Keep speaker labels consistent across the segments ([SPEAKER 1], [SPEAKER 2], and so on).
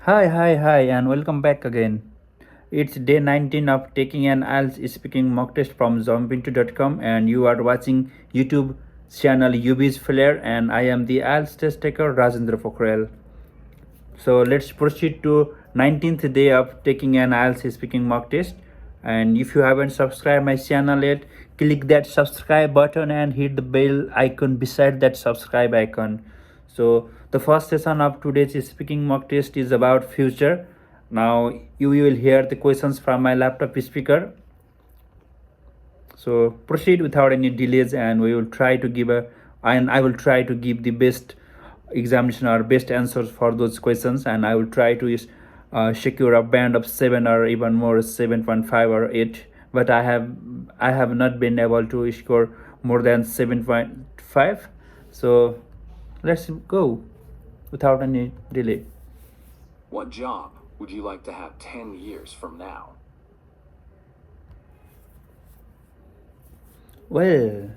[SPEAKER 1] Hi, and welcome back again. It's day 19 of taking an IELTS speaking mock test from zombinto.com, and you are watching YouTube channel UB's Flair, and I am the IELTS test taker Rajendra Pokhrel. So let's proceed to 19th day of taking an IELTS speaking mock test. And if you haven't subscribed my channel yet, click that subscribe button and hit the bell icon beside that subscribe icon. So the first session of today's speaking mock test is about future. Now you will hear the questions from my laptop speaker. So proceed without any delays, and we will try to give a and I will try to give the best examination or best answers for those questions, and I will try to secure a band of 7 or even more 7.5 or 8, but I have not been able to score more than 7.5. So let's go without any delay.
[SPEAKER 2] What job would you like to have 10 years from now?
[SPEAKER 1] Well,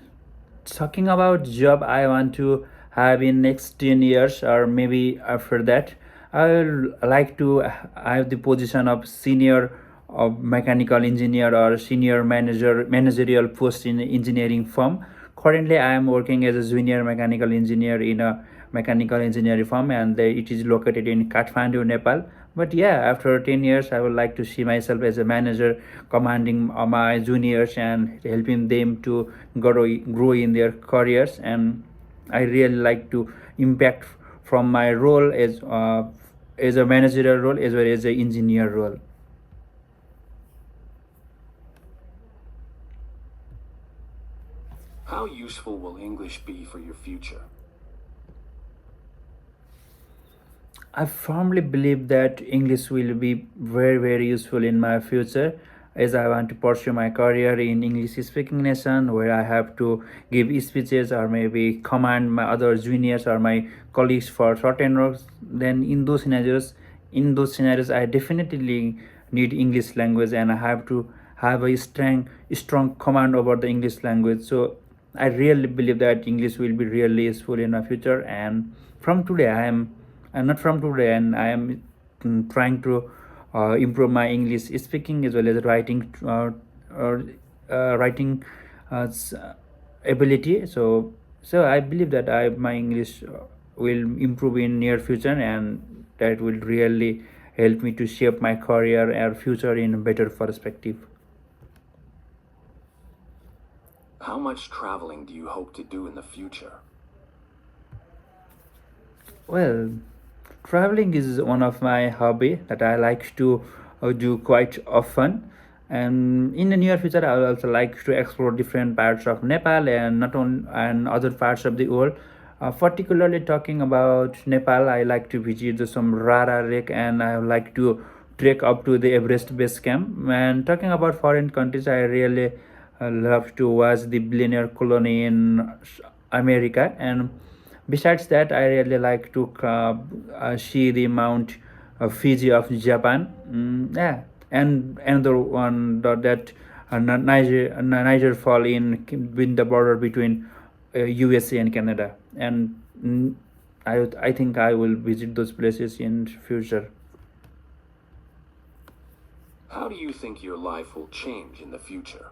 [SPEAKER 1] talking about job I want to have in next 10 years or maybe after that, I will like to have the position of senior of mechanical engineer or senior managerial post in engineering firm. Currently I am working as a junior mechanical engineer in a mechanical engineering firm, and it is located in Kathmandu, Nepal. But yeah, after 10 years I would like to see myself as a manager, commanding my juniors and helping them to grow in their careers. And I really like to impact from my role as a managerial role as well as an engineer role.
[SPEAKER 2] How useful will English be for your future?
[SPEAKER 1] I firmly believe that English will be very, very useful in my future, as I want to pursue my career in English speaking nation, where I have to give speeches or maybe command my other juniors or my colleagues for certain roles. Then in those scenarios I definitely need English language, and I have to have a strong command over the English language. So I really believe that English will be really useful in my future. And from today I'm not from today, and I am trying to improve my English speaking as well as writing ability. So I believe that my English will improve in near future, and that will really help me to shape my career and future in a better perspective.
[SPEAKER 2] How much traveling do you hope to do in the future?
[SPEAKER 1] Well, traveling is one of my hobby that I like to do quite often. And in the near future, I will also like to explore different parts of Nepal and not on and other parts of the world. Particularly talking about Nepal, I like to visit some Rara Lake, and I would like to trek up to the Everest base camp. And talking about foreign countries, I really love to watch the billionaire colony in America. And besides that, I really like to see the Mount Fuji of Japan. Yeah, and another one that Niger Fall in the border between USA and Canada. And I think I will visit those places in future.
[SPEAKER 2] How do you think your life will change in the future?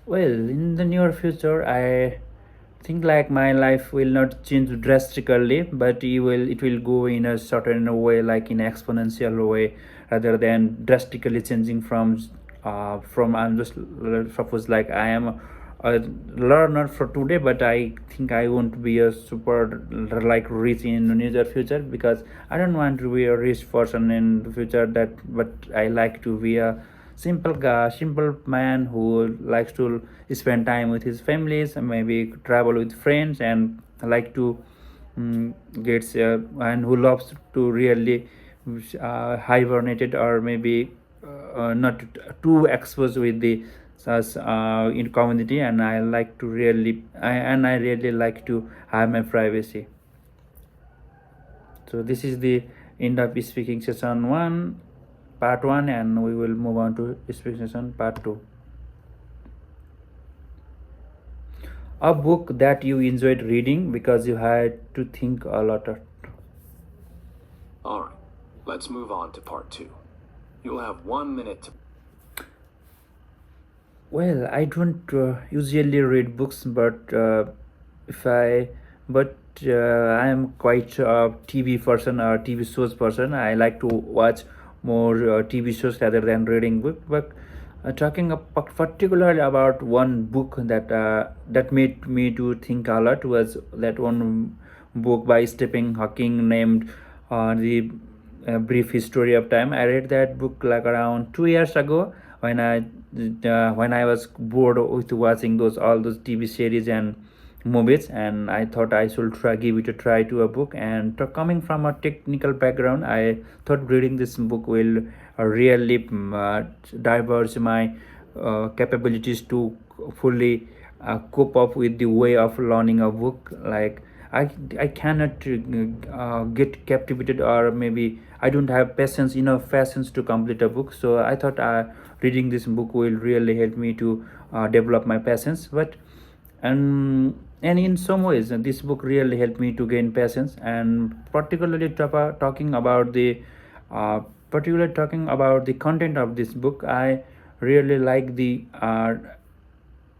[SPEAKER 1] Well, in the near future, I think like my life will not change drastically, but it will go in a certain way, like in exponential way, rather than drastically changing from I'm just suppose like I am a learner for today, but I think I won't be a super like rich in the near future, because I don't want to be a rich person in the future. But I like to be a simple guy, simple man who likes to spend time with his families and maybe travel with friends, and like to gets and who loves to really hibernated or maybe not too exposed with the such in community. And I really like to have my privacy. So this is the end of speaking session 1 part 1, and we will move on to speaking session part 2. A book that you enjoyed reading because you had to think a lot.
[SPEAKER 2] Alright, let's move on to part two. You'll have 1 minute to.
[SPEAKER 1] Well, I don't usually read books, but if I, but I am quite a TV person or TV shows person. I like to watch more TV shows rather than reading book. But talking particularly about one book that made me to think a lot was that one book by Stephen Hawking named the Brief History of Time. I read that book like around 2 years ago when I was bored with watching those all those TV series and movies, and I thought I should give it a try to a book. And coming from a technical background, I thought reading this book will really diverge my capabilities to fully cope up with the way of learning a book. Like I cannot get captivated, or maybe I don't have patience enough patience to complete a book. So I thought reading this book will really help me to develop my patience. And in some ways this book really helped me to gain patience, and talking about the uh, particularly talking about the content of this book. I really like the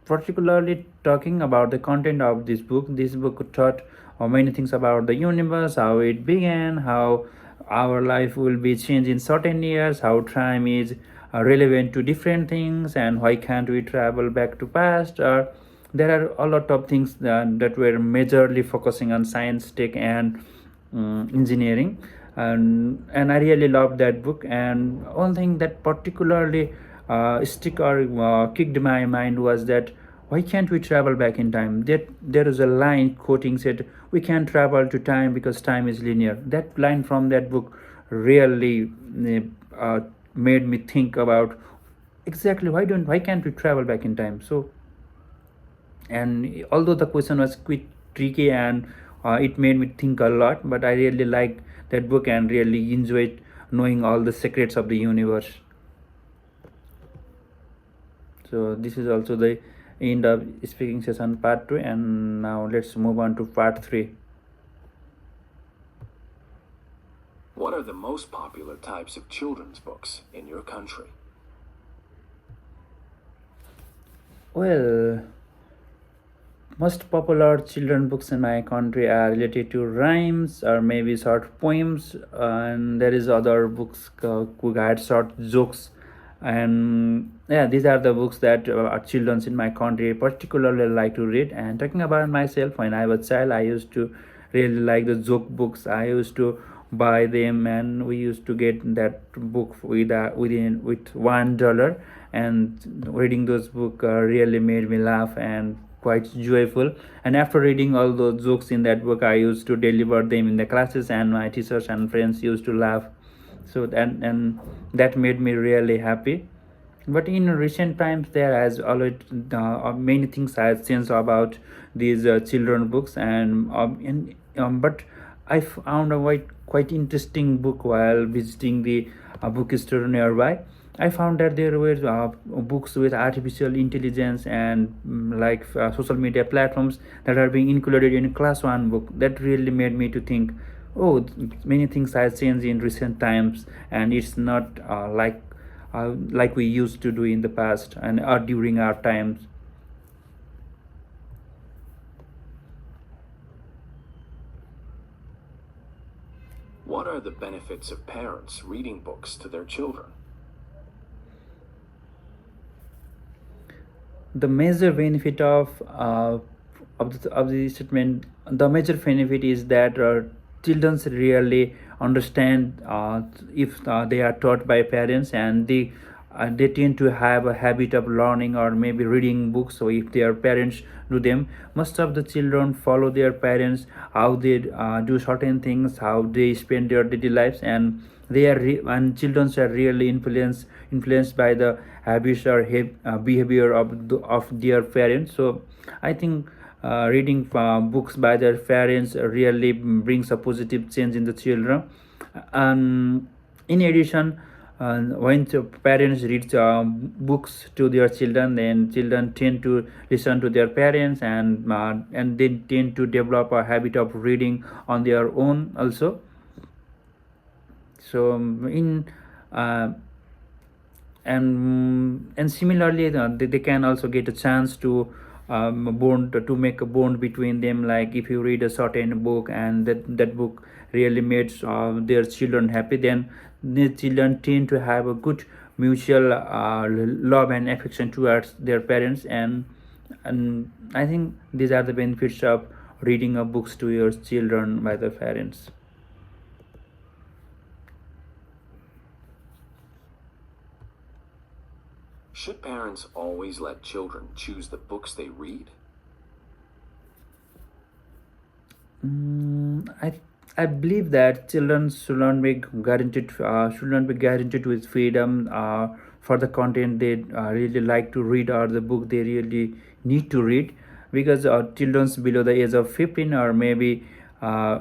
[SPEAKER 1] particularly talking about the content of this book. This book taught many things about the universe, how it began, how our life will be changed in certain years, how time is relevant to different things, and why can't we travel back to past. Or there are a lot of things that were majorly focusing on science, tech, and engineering. And I really loved that book. And one thing that particularly stick or kicked my mind was that why can't we travel back in time? That there is a line quoting said we can't travel to time because time is linear. That line from that book really made me think about exactly why can't we travel back in time. So, and although the question was quite tricky, and it made me think a lot, but I really liked that book and really enjoyed knowing all the secrets of the universe. So this is also the end of speaking session part 2, and now let's move on to part 3.
[SPEAKER 2] What are the most popular types of children's books in your country?
[SPEAKER 1] Well, most popular children books in my country are related to rhymes or maybe short poems, and there is other books who had short jokes. And yeah, these are the books that children in my country particularly like to read. And talking about myself, when I was child, I used to really like the joke books. I used to buy them, and we used to get that book with $1. And reading those book really made me laugh and quite joyful. And after reading all those jokes in that book, I used to deliver them in the classes, and my teachers and friends used to laugh. So and that made me really happy. But in recent times, there has always many things has changed about these children books. But I found a quite interesting book while visiting the bookstore nearby. I found that there were books with artificial intelligence and social media platforms that are being included in class one book. That really made me to think, oh, many things have changed in recent times, and it's not like we used to do in the past and during our times.
[SPEAKER 2] What are the benefits of parents reading books to their children?
[SPEAKER 1] The major benefit of the statement, the major benefit is that children really understand if they are taught by parents, and they tend to have a habit of learning or maybe reading books. So if their parents do them, most of the children follow their parents, how they do certain things, how they spend their daily lives. And and children are really influenced by the habits or behavior of their parents. So I think reading books by their parents really brings a positive change in the children. And in addition, when the parents read books to their children, then children tend to listen to their parents, and they tend to develop a habit of reading on their own also. So in uh, and similarly they can also get a chance to bond to make a bond between them, like if you read a certain book and that book really made their children happy, then the children tend to have a good mutual love and affection towards their parents. And I think these are the benefits of reading a books to your children by the parents.
[SPEAKER 2] Should parents always let children choose the books they read?
[SPEAKER 1] I believe that children should not be guaranteed with freedom for the content they really like to read or the book they really need to read, because children below the age of 15 or maybe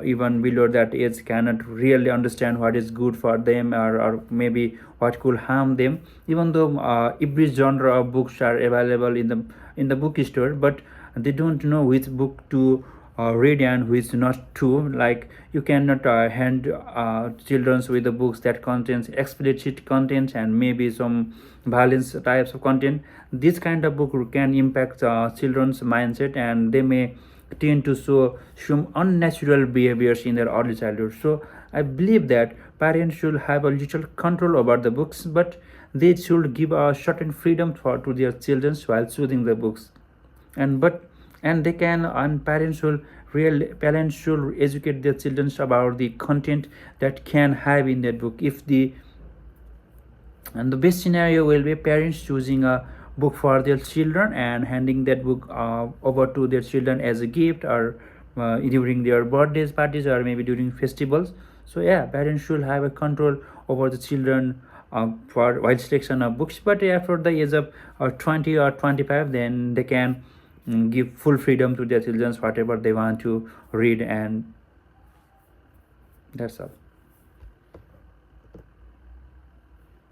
[SPEAKER 1] even below that age cannot really understand what is good for them, or maybe what could harm them, even though every genre of books are available in the bookstore, but they don't know which book to read and which not to. Like you cannot hand children with the books that contains explicit content and maybe some violence types of content. This kind of book can impact children's mindset, and they may tend to show some unnatural behaviors in their early childhood. So I believe that parents should have a little control over the books, but they should give a certain freedom to their children while choosing the books. And they can, and parents should educate their children about the content that can have in that book. If the and the best scenario will be parents choosing a book for their children and handing that book over to their children as a gift, or during their birthdays parties or maybe during festivals. So yeah, parents should have a control over the children for wide selection of books, but after the age of 20 or 25, then they can give full freedom to their children whatever they want to read, and that's all.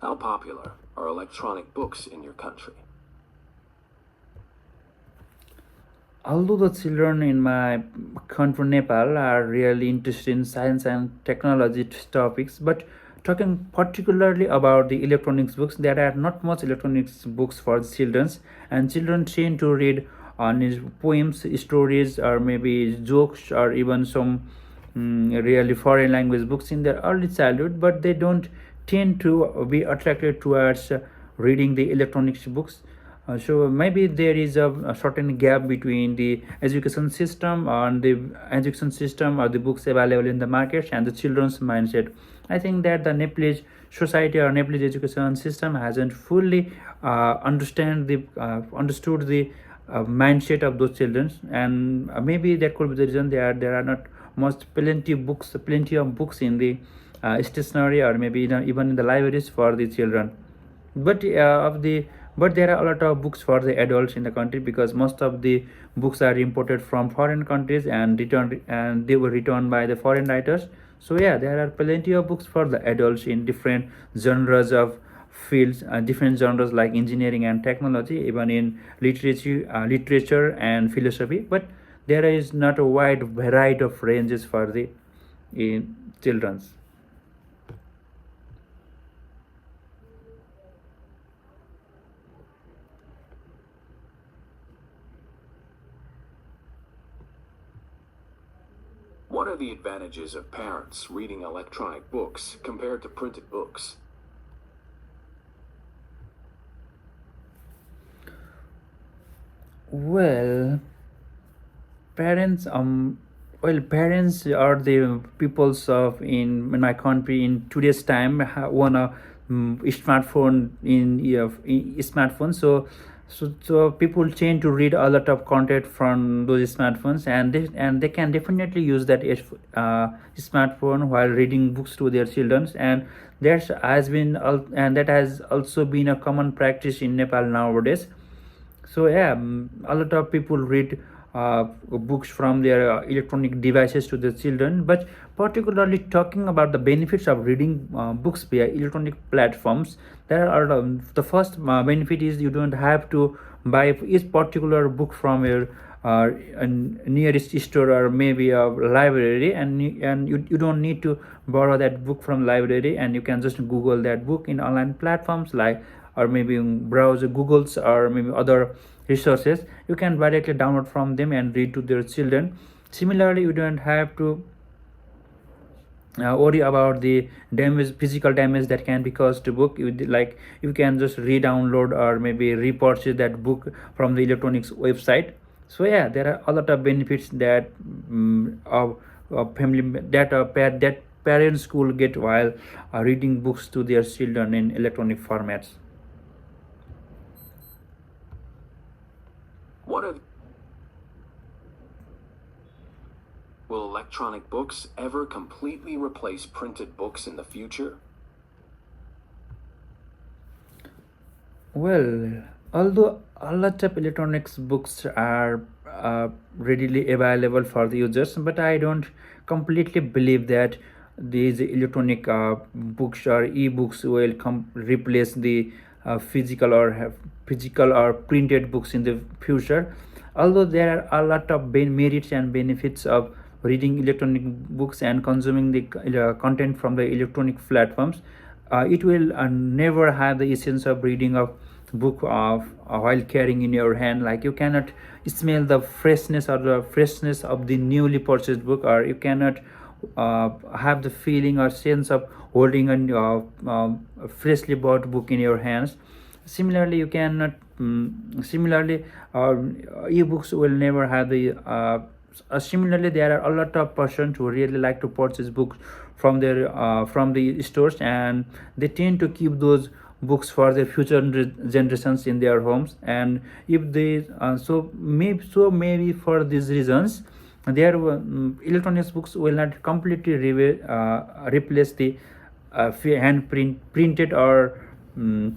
[SPEAKER 2] How popular are electronic books in your country?
[SPEAKER 1] Although the children in my country Nepal are really interested in science and technology topics, but talking particularly about the electronics books, there are not much electronics books for the children, and children tend to read on his poems, stories, or maybe jokes, or even some really foreign language books in their early childhood, but they don't tend to be attracted towards reading the electronics books. So maybe there is a certain gap between the education system and the education system or the books available in the market and the children's mindset. I think that the Nepalese society or Nepalese education system hasn't fully understood the mindset of those children, and maybe that could be the reason there are not much plenty of books in the stationery, or maybe even in the libraries for the children. But but there are a lot of books for the adults in the country, because most of the books are imported from foreign countries and returned, and they were written by the foreign writers. So yeah, there are plenty of books for the adults in different genres of fields, different genres like engineering and technology, even in literature and philosophy, but there is not a wide variety of ranges for the children's.
[SPEAKER 2] What are the advantages of parents reading electronic books compared to printed books?
[SPEAKER 1] Well, parents parents are the peoples of in my country in today's time want a smartphone in smartphone. So people tend to read a lot of content from those smartphones, and they can definitely use that smartphone while reading books to their children. And that has also been a common practice in Nepal nowadays. So yeah, a lot of people read books from their electronic devices to the children. But particularly talking about the benefits of reading books via electronic platforms, there are the first benefit is you don't have to buy each particular book from your a nearest store or maybe a library, and you don't need to borrow that book from library, and you can just google that book in online platforms like, or maybe browse googles or maybe other resources. You can directly download from them and read to their children. Similarly, you don't have to worry about the damage, physical damage that can be caused to book. Like you can just re-download or maybe repurchase that book from the electronics website. So yeah, there are a lot of benefits that family that that parents could get while reading books to their children in electronic formats.
[SPEAKER 2] What are Will electronic books ever completely replace printed books in the future?
[SPEAKER 1] Well, although a lot of electronics books are readily available for the users, but I don't completely believe that these electronic books or e-books will replace the physical or physical or printed books in the future. Although there are a lot of merits and benefits of reading electronic books and consuming the content from the electronic platforms, it will never have the essence of reading a book of while carrying in your hand. Like you cannot smell the freshness of the newly purchased book, or you cannot have the feeling or sense of holding a freshly bought book in your hands. Similarly, you cannot similarly ebooks will never have the similarly, there are a lot of persons who really like to purchase books from the stores, and they tend to keep those books for their future generations in their homes. And if they maybe for these reasons, their electronics books will not completely replace the printed or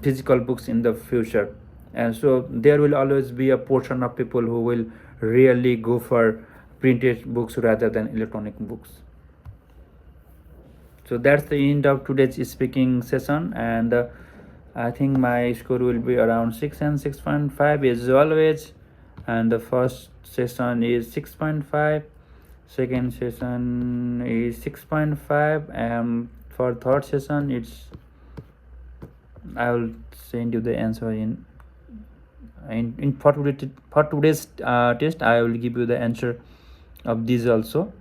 [SPEAKER 1] physical books in the future. And so there will always be a portion of people who will really go for printed books rather than electronic books. So that's the end of today's speaking session, and I think my score will be around 6 and 6.5 as always. And the first session is 6.5, second session is 6.5, and for third session it's, I will send you the answer in for today's test. I will give you the answer of these also.